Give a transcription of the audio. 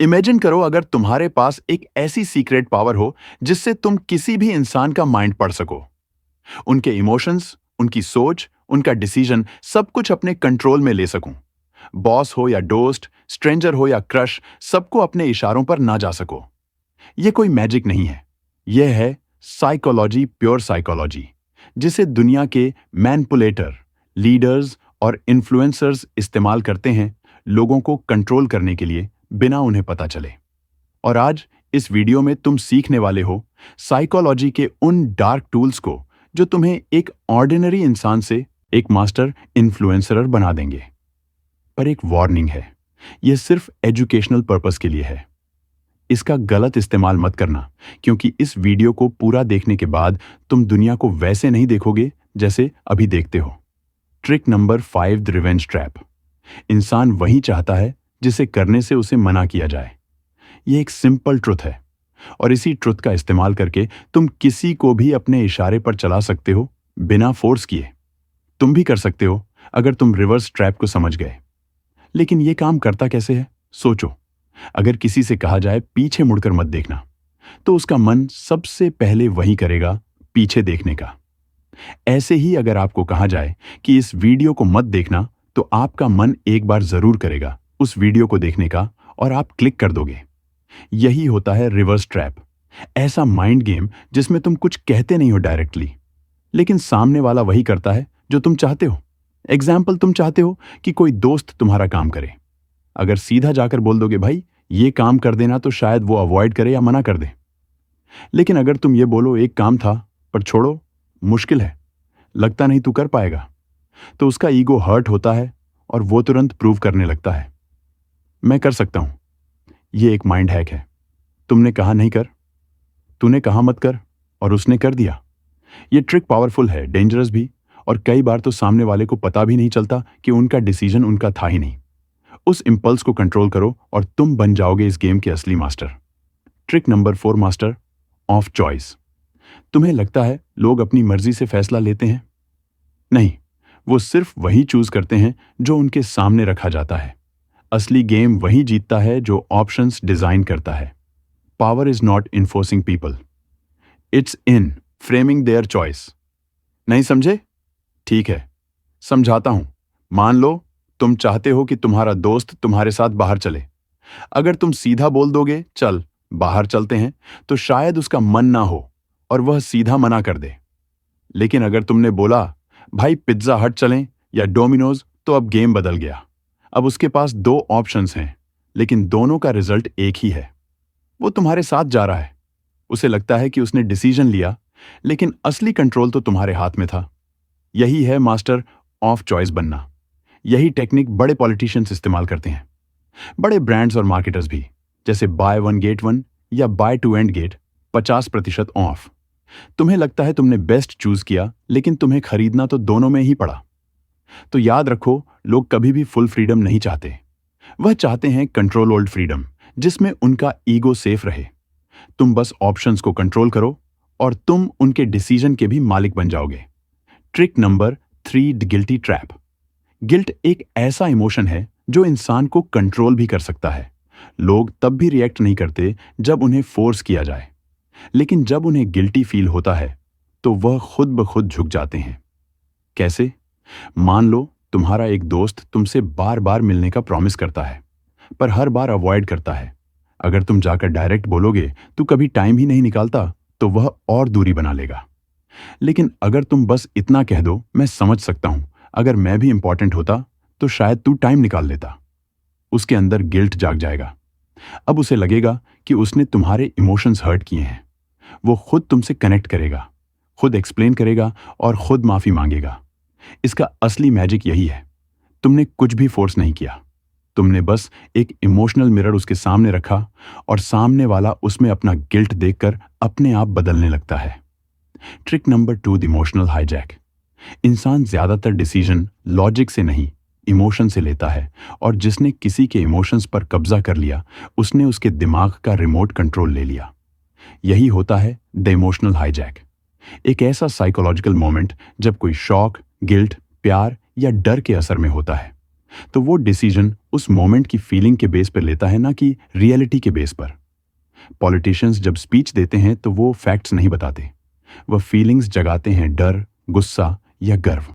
Imagine करो अगर तुम्हारे पास एक ऐसी सीक्रेट पावर हो जिससे तुम किसी भी इंसान का माइंड पढ़ सको। उनके इमोशंस, उनकी सोच, उनका डिसीजन सब कुछ अपने कंट्रोल में ले सकूं। बॉस हो या दोस्त, स्ट्रेंजर हो या क्रश, सबको अपने इशारों पर ना जा सको। यह कोई मैजिक नहीं है। यह है साइकोलॉजी, प्योर साइकोलॉजी, जिसे दुनिया के मैनिपुलेटर, लीडर्स और इन्फ्लुएंसर्स इस्तेमाल करते हैं लोगों को कंट्रोल करने के लिए, बिना उन्हें पता चले। और आज इस वीडियो में तुम सीखने वाले हो साइकोलॉजी के उन डार्क टूल्स को जो तुम्हें एक ऑर्डिनरी इंसान से एक मास्टर इन्फ्लुएंसर बना देंगे। पर एक वार्निंग है, यह सिर्फ एजुकेशनल पर्पस के लिए है। इसका गलत इस्तेमाल मत करना, क्योंकि इस वीडियो को पूरा देखने के बाद तुम दुनिया को वैसे नहीं देखोगे जैसे अभी देखते हो। Trick number 5, the revenge trap. इंसान वही चाहता है जिसे करने से उसे मना किया जाए। यह एक सिंपल ट्रुथ है, और इसी ट्रुथ का इस्तेमाल करके तुम किसी को भी अपने इशारे पर चला सकते हो, बिना फोर्स किए। तुम भी कर सकते हो अगर तुम रिवर्स ट्रैप को समझ गए। लेकिन यह काम करता कैसे है? सोचो, अगर किसी से कहा जाए पीछे मुड़कर मत देखना, तो उसका मन सबसे पहले वही करेगा, पीछे देखने का। ऐसे ही अगर आपको कहा जाए कि इस वीडियो को मत देखना, तो आपका मन एक बार जरूर करेगा उस वीडियो को देखने का, और आप क्लिक कर दोगे। यही होता है रिवर्स ट्रैप, ऐसा माइंड गेम जिसमें तुम कुछ कहते नहीं हो डायरेक्टली, लेकिन सामने वाला वही करता है जो तुम चाहते हो। एग्जाम्पल, तुम चाहते हो कि कोई दोस्त तुम्हारा काम करे। अगर सीधा जाकर बोल दोगे भाई ये काम कर देना, तो शायद वो अवॉइड करे या मना कर दे। लेकिन अगर तुम ये बोलो एक काम था पर छोड़ो, मुश्किल है, लगता नहीं तू कर पाएगा, तो उसका ईगो हर्ट होता है और वो तुरंत प्रूव करने लगता है, मैं कर सकता हूं। ये एक माइंड हैक है। तुमने कहा नहीं कर, तूने कहा मत कर, और उसने कर दिया। ये ट्रिक पावरफुल है, डेंजरस भी, और कई बार तो सामने वाले को पता भी नहीं चलता कि उनका डिसीजन उनका था ही नहीं। उस इंपल्स को कंट्रोल करो और तुम बन जाओगे इस गेम के असली master. Trick number 4, master of choice. तुम्हें लगता है लोग अपनी मर्जी से फैसला लेते हैं? नहीं, वो सिर्फ वही चूज करते हैं जो उनके सामने रखा जाता है। असली गेम वही जीतता है जो ऑप्शंस डिजाइन करता है। Power is not enforcing people, it's in framing their choice. नहीं समझे? ठीक है, समझाता हूं। मान लो तुम चाहते हो कि तुम्हारा दोस्त तुम्हारे साथ बाहर चले। अगर तुम सीधा बोल दोगे चल बाहर चलते हैं, तो शायद उसका मन ना हो और वह सीधा मना कर दे। लेकिन अगर तुमने बोला भाई पिज्जा हट चलें या डोमिनोज, तो अब गेम बदल गया। अब उसके पास 2 ऑप्शंस हैं, लेकिन दोनों का रिजल्ट एक ही है। वो तुम्हारे साथ जा रहा है। उसे लगता है कि उसने डिसीजन लिया, लेकिन असली कंट्रोल तो तुम्हारे हाथ में था। यही है मास्टर ऑफ चॉइस बनना। यही टेक्निक बड़े पॉलिटिशियंस इस्तेमाल करते हैं, बड़े ब्रांड्स और मार्केटर्स भी, जैसे बाय 1 गेट 1 या बाय 2 एंड गेट 50% ऑफ। तुम्हें लगता है तुमने बेस्ट चूज किया, लेकिन तुम्हें खरीदना तो दोनों में ही पड़ा। तो याद रखो, लोग कभी भी फुल फ्रीडम नहीं चाहते। वह चाहते हैं कंट्रोल ओल्ड फ्रीडम, जिसमें उनका ईगो सेफ रहे। तुम बस ऑप्शंस को कंट्रोल करो और तुम उनके डिसीजन के भी मालिक बन जाओगे। Trick number 3, the guilty trap. Guilt एक ऐसा इमोशन है जो इंसान को कंट्रोल भी कर सकता है। लोग तब भी रिएक्ट नहीं करते जब उन्हें फोर्स किया जाए, लेकिन जब उन्हें गिल्टी फील होता है तो वह खुद ब खुद झुक जाते हैं। कैसे? मान लो तुम्हारा एक दोस्त तुमसे बार बार मिलने का प्रॉमिस करता है, पर हर बार अवॉइड करता है। अगर तुम जाकर डायरेक्ट बोलोगे तू कभी टाइम ही नहीं निकालता, तो वह और दूरी बना लेगा। लेकिन अगर तुम बस इतना कह दो, मैं समझ सकता हूं, अगर मैं भी इंपॉर्टेंट होता तो शायद तू टाइम निकाल लेता, उसके अंदर गिल्ट जाग जाएगा। अब उसे लगेगा कि उसने तुम्हारे इमोशंस हर्ट किए हैं। वो खुद तुमसे कनेक्ट करेगा, खुद एक्सप्लेन करेगा और खुद माफी मांगेगा। इसका असली मैजिक यही है, तुमने कुछ भी फोर्स नहीं किया, तुमने बस एक इमोशनल मिरर उसके सामने रखा, और सामने वाला उसमें अपना गिल्ट देखकर अपने आप बदलने लगता है। Trick number 2, the emotional hijack. इंसान ज्यादातर डिसीजन लॉजिक से नहीं, इमोशन से लेता है, और जिसने किसी के इमोशंस पर कब्जा कर लिया, उसने उसके दिमाग का रिमोट कंट्रोल ले लिया। यही होता है द इमोशनल हाईजैक। एक ऐसा साइकोलॉजिकल मोमेंट जब कोई शॉक, गिल्ट, प्यार या डर के असर में होता है, तो वो डिसीजन उस मोमेंट की फीलिंग के बेस पर लेता है, ना कि रियलिटी के बेस पर। पॉलिटिशियंस जब स्पीच देते हैं तो वो फैक्ट्स नहीं बताते, वो फीलिंग्स जगाते हैं, डर, गुस्सा या गर्व।